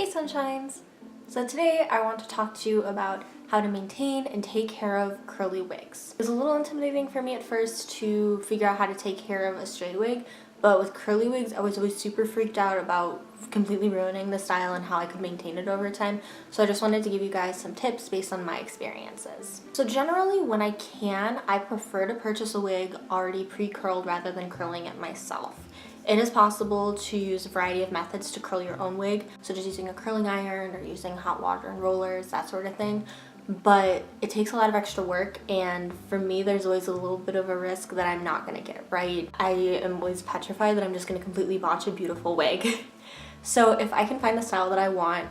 Hey sunshines! So today I want to talk to you about how to maintain and take care of curly wigs. It was a little intimidating for me at first to figure out how to take care of a straight wig, but with curly wigs I was always super freaked out about completely ruining the style and how I could maintain it over time. So I just wanted to give you guys some tips based on my experiences. So generally when I can, I prefer to purchase a wig already pre-curled rather than curling it myself. It is possible to use a variety of methods to curl your own wig, such as using a curling iron or using hot water and rollers, that sort of thing. But it takes a lot of extra work, and for me there's always a little bit of a risk that I'm not going to get it right. I am always petrified that I'm just going to completely botch a beautiful wig. So if I can find the style that I want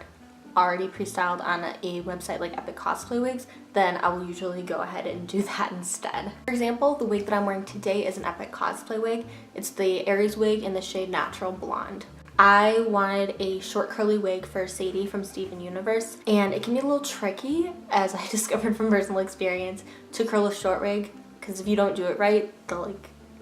already pre-styled on a website like Epic Cosplay Wigs, then I will usually go ahead and do that instead. For example, the wig that I'm wearing today is an Epic Cosplay wig. It's the Aries wig in the shade Natural Blonde. I wanted a short curly wig for Sadie from Steven Universe, and it can be a little tricky, as I discovered from personal experience, to curl a short wig, because if you don't do it right, they'll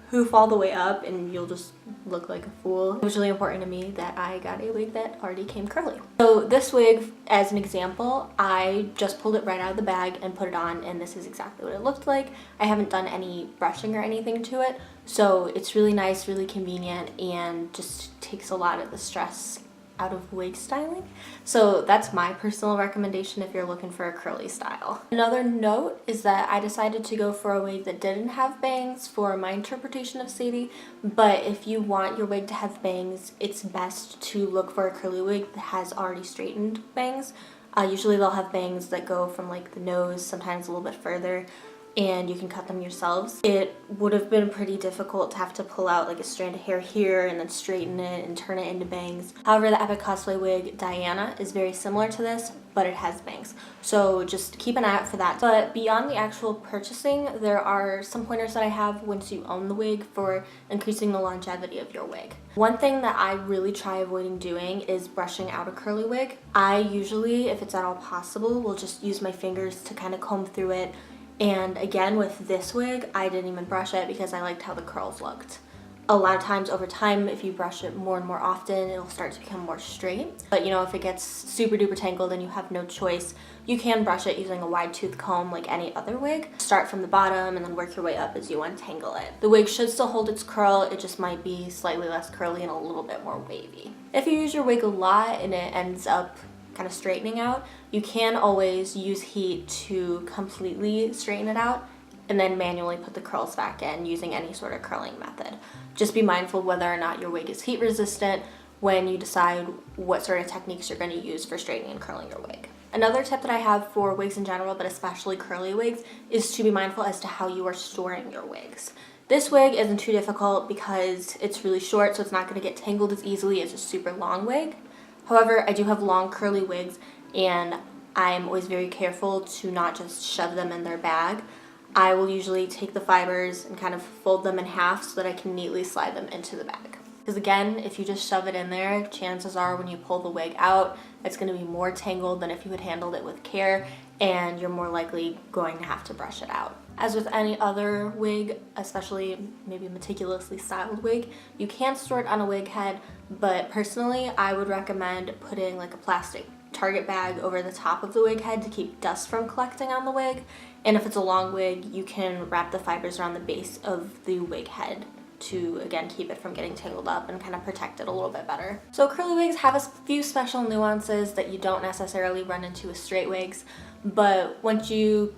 hoof all the way up and you'll just look like a fool. It was really important to me that I got a wig that already came curly. So this wig, as an example, I just pulled it right out of the bag and put it on, and this is exactly what it looked like. I haven't done any brushing or anything to it, so it's really nice, really convenient, and just takes a lot of the stress out of wig styling. So that's my personal recommendation if you're looking for a curly style. Another note is that I decided to go for a wig that didn't have bangs for my interpretation of Sadie, but if you want your wig to have bangs, it's best to look for a curly wig that has already straightened bangs. Usually they'll have bangs that go from like the nose, sometimes a little bit further, and you can cut them yourselves. It would have been pretty difficult to have to pull out like a strand of hair here and then straighten it and turn it into bangs. However, the Epic Cosplay wig Diana is very similar to this, but it has bangs. So just keep an eye out for that. But beyond the actual purchasing, there are some pointers that I have once you own the wig for increasing the longevity of your wig. One thing that I really try avoiding doing is brushing out a curly wig. I usually, if it's at all possible, will just use my fingers to kind of comb through it. And again, with this wig, I didn't even brush it because I liked how the curls looked. A lot of times over time, if you brush it more and more often, it'll start to become more straight. But you know, if it gets super duper tangled and you have no choice, you can brush it using a wide tooth comb like any other wig. Start from the bottom and then work your way up as you untangle it. The wig should still hold its curl, it just might be slightly less curly and a little bit more wavy. If you use your wig a lot and it ends up kind of straightening out, you can always use heat to completely straighten it out and then manually put the curls back in using any sort of curling method. Just be mindful whether or not your wig is heat resistant when you decide what sort of techniques you're going to use for straightening and curling your wig. Another tip that I have for wigs in general, but especially curly wigs, is to be mindful as to how you are storing your wigs. This wig isn't too difficult because it's really short, so it's not going to get tangled as easily as a super long wig. However, I do have long curly wigs, and I'm always very careful to not just shove them in their bag. I will usually take the fibers and kind of fold them in half so that I can neatly slide them into the bag. Because again, if you just shove it in there, chances are when you pull the wig out, it's going to be more tangled than if you had handled it with care, and you're more likely going to have to brush it out. As with any other wig, especially maybe a meticulously styled wig, you can store it on a wig head, but personally I would recommend putting like a plastic Target bag over the top of the wig head to keep dust from collecting on the wig. And if it's a long wig, you can wrap the fibers around the base of the wig head to again keep it from getting tangled up and kind of protect it a little bit better. So curly wigs have a few special nuances that you don't necessarily run into with straight wigs, but once you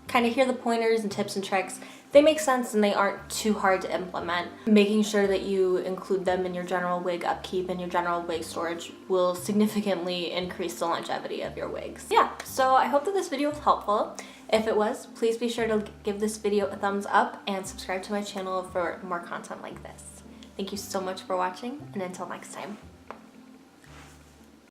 kind of hear the pointers and tips and tricks, they make sense and they aren't too hard to implement. Making sure that you include them in your general wig upkeep and your general wig storage will significantly increase the longevity of your wigs. Yeah, so I hope that this video was helpful. If it was, please be sure to give this video a thumbs up and subscribe to my channel for more content like this. Thank you so much for watching, and until next time.